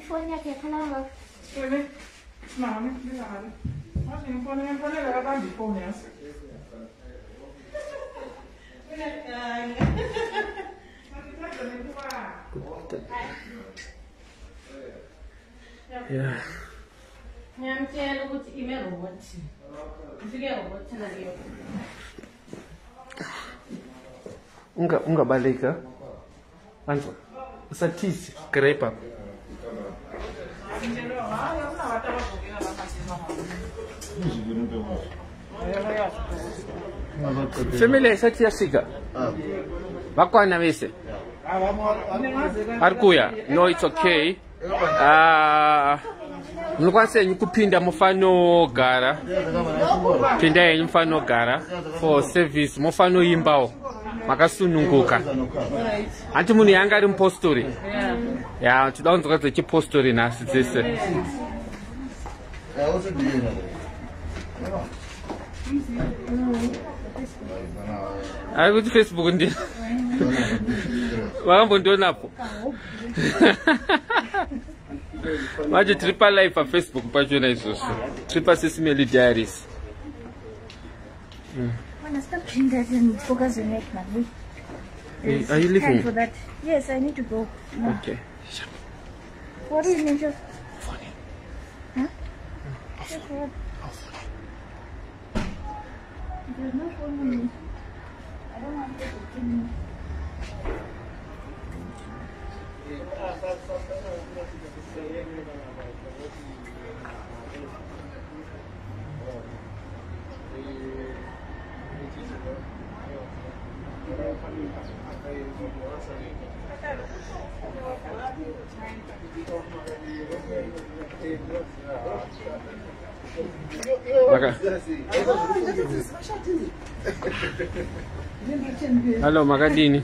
phone yakhe yakhala Wele, mami, ngilala. Manje ngimfonela kabamba ifoni yasi. Yeah. Ngiyamtshela ukuthi ime robot. Ngifike robot la leyo. Ungabaleka. Anzo. Usathisi scraper. Family sathi yasika. Bakwana bese. Arikuya. No, it's okay. Nilikuwa nikupinda mfano gara. Pinda yenye mfano gara for service mfano imbao. Makasununguka. Anti muni yanga ari mpostori. Yeah, tudaunza kwa chipostori na sitese. Ai kuti Facebook ndi. Wambo ndio napo. Maji tripa live pa Facebook pacho na isoso. Tripa Sesame Diaries. Wanna stop doing that and focus on it, man. Are you leaving? For that. Yes, I need to go. No. Okay. What is it? Funny. Huh? What? There's no phone on me. I don't want to take it. Hello, Magadini.